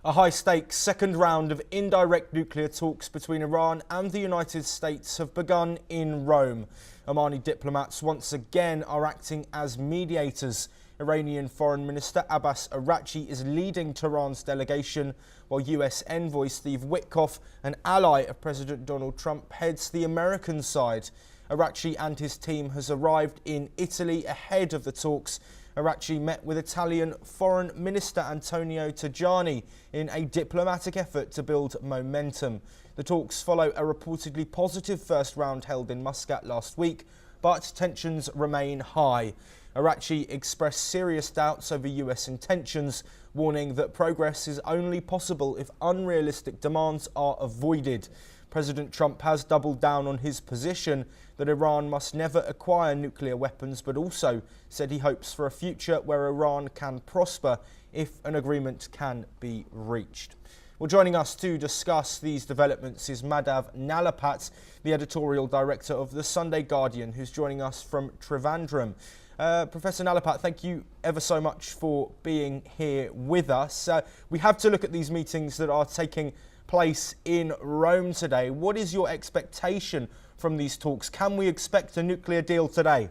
A high-stakes second round of indirect nuclear talks between Iran and the United States have begun in Rome. Omani diplomats once again are acting as mediators. Iranian Foreign Minister Abbas Araghchi is leading Tehran's delegation, while US envoy Steve Witkoff, an ally of President Donald Trump, heads the American side. Araghchi and his team has arrived in Italy ahead of the talks. Araghchi met with Italian Foreign Minister Antonio Tajani in a diplomatic effort to build momentum. The talks follow a reportedly positive first round held in Muscat last week, but tensions remain high. Araghchi expressed serious doubts over US intentions, warning that progress is only possible if unrealistic demands are avoided. President Trump has doubled down on his position that Iran must never acquire nuclear weapons, but also said he hopes for a future where Iran can prosper if an agreement can be reached. Well, joining us to discuss these developments is Madhav Nalapat, the editorial director of the Sunday Guardian, who's joining us from Trivandrum. Professor Nalapat, thank you ever so much for being here with us. We have to look at these meetings that are taking place in Rome today. What is your expectation from these talks? Can we expect a nuclear deal today?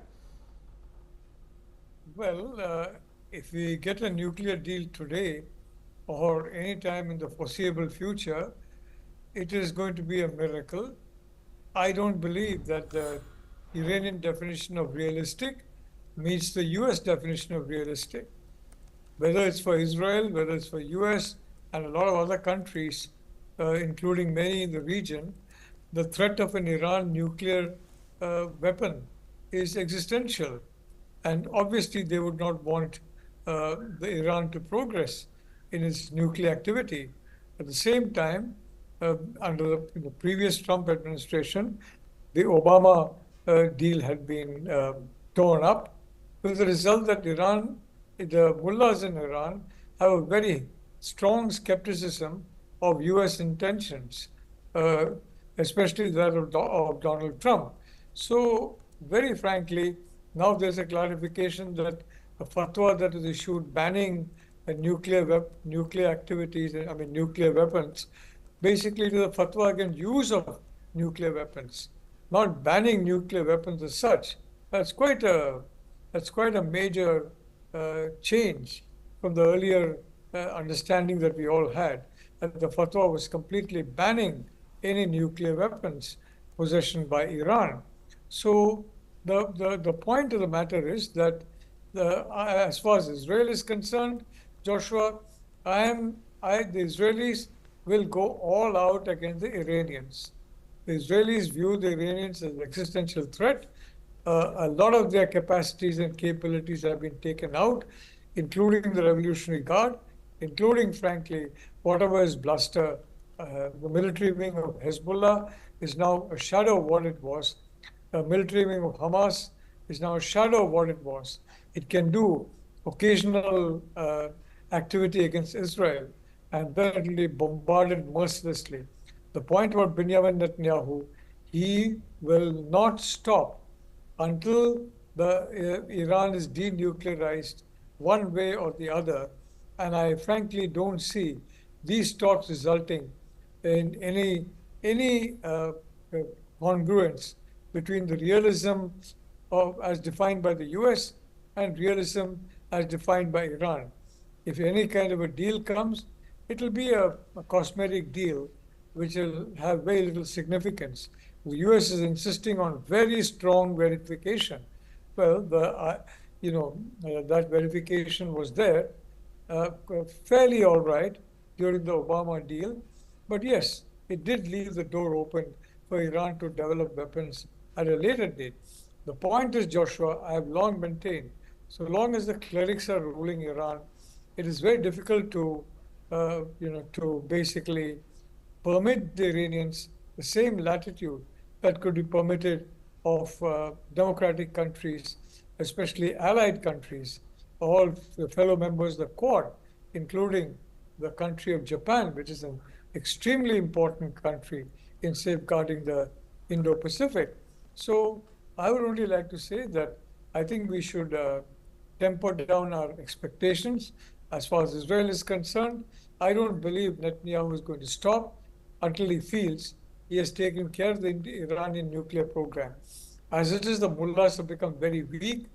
Well, if we get a nuclear deal today or any time in the foreseeable future, it is going to be a miracle. I don't believe that the Iranian definition of realistic meets the US definition of realistic. Whether it's for Israel, whether it's for US and a lot of other countries, including many in the region, the threat of an Iran nuclear weapon is existential. And obviously, they would not want the Iran to progress in its nuclear activity. At the same time, under the previous Trump administration, the Obama deal had been torn up, with the result that Iran, the mullahs in Iran, have a very strong skepticism of US intentions, especially that of Donald Trump. So, very frankly, now there's a clarification that a fatwa that is issued banning nuclear activities, nuclear weapons, basically the fatwa against use of nuclear weapons, not banning nuclear weapons as such. That's quite a major change from the earlier understanding that we all had, that the fatwa was completely banning any nuclear weapons possession by Iran. So the point of the matter is that as far as Israel is concerned, Joshua, the Israelis will go all out against the Iranians. The Israelis view the Iranians as an existential threat. A lot of their capacities and capabilities have been taken out, including the Revolutionary Guard, including, frankly, whatever is bluster. The military wing of Hezbollah is now a shadow of what it was. The military wing of Hamas is now a shadow of what it was. It can do occasional activity against Israel, and then it will be bombarded mercilessly. The point about Benjamin Netanyahu, he will not stop until Iran is denuclearized one way or the other. And I frankly don't see these talks resulting in any congruence between the realism as defined by the US and realism as defined by Iran. If any kind of a deal comes, it will be a cosmetic deal which will have very little significance. The US is insisting on very strong verification. Well, that verification was there, fairly all right during the Obama deal. But yes, it did leave the door open for Iran to develop weapons at a later date. The point is, Joshua, I have long maintained, so long as the clerics are ruling Iran, it is very difficult to basically permit the Iranians the same latitude that could be permitted of democratic countries, especially allied countries, all the fellow members of the Quad, including the country of Japan, which is an extremely important country in safeguarding the Indo-Pacific. So I would only like to say that I think we should temper down our expectations as far as Israel is concerned. I don't believe Netanyahu is going to stop until he feels he has taken care of the Iranian nuclear program. As it is, the mullahs have become very weak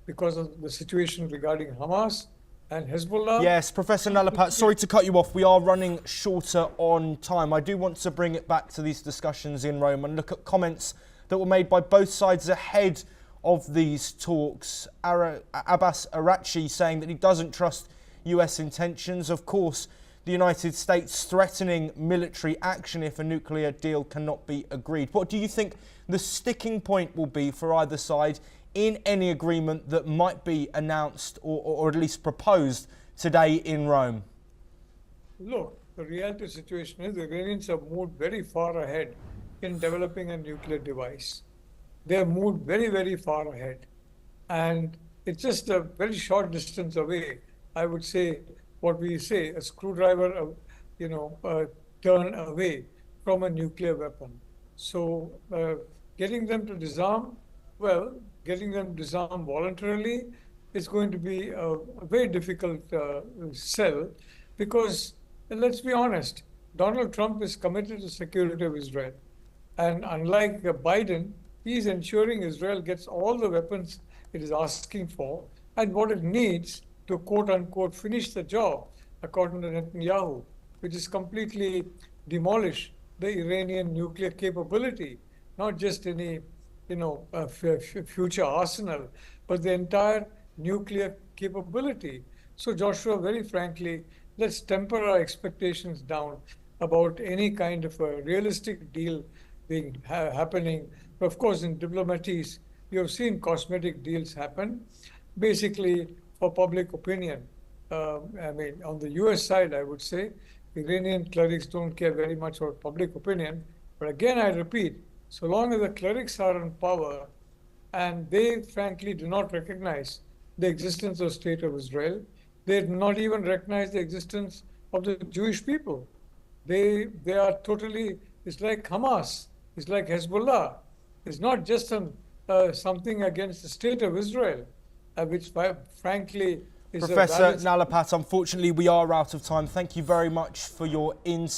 because of the situation regarding Hamas and Hezbollah. Yes, Professor Nalapat, sorry to cut you off. We are running shorter on time. I do want to bring it back to these discussions in Rome and look at comments that were made by both sides ahead of these talks. Abbas Araghchi saying that he doesn't trust US intentions. Of course, the United States threatening military action if a nuclear deal cannot be agreed. What do you think the sticking point will be for either side in any agreement that might be announced or at least proposed today in Rome? Look, the reality situation is the Iranians have moved very far ahead in developing a nuclear device. They have moved very, very far ahead. And it's just a very short distance away. I would say what we say, a screwdriver, turn away from a nuclear weapon. So getting them to disarm, well, getting them to disarm voluntarily is going to be a very difficult sell because, let's be honest, Donald Trump is committed to security of Israel. And unlike Biden, he is ensuring Israel gets all the weapons it is asking for and what it needs to quote unquote finish the job, according to Netanyahu, which is completely demolish the Iranian nuclear capability, not just any future arsenal, but the entire nuclear capability. So Joshua, very frankly, let's temper our expectations down about any kind of a realistic deal being happening. Of course, in diplomats, you have seen cosmetic deals happen, basically for public opinion. On the US side, I would say, Iranian clerics don't care very much about public opinion. But again, I repeat, so long as the clerics are in power and they frankly do not recognize the existence of the state of Israel, they do not even recognize the existence of the Jewish people. They are totally, it's like Hamas, it's like Hezbollah. It's not just something against the state of Israel, which frankly is Professor Nalapat, unfortunately we are out of time. Thank you very much for your insight.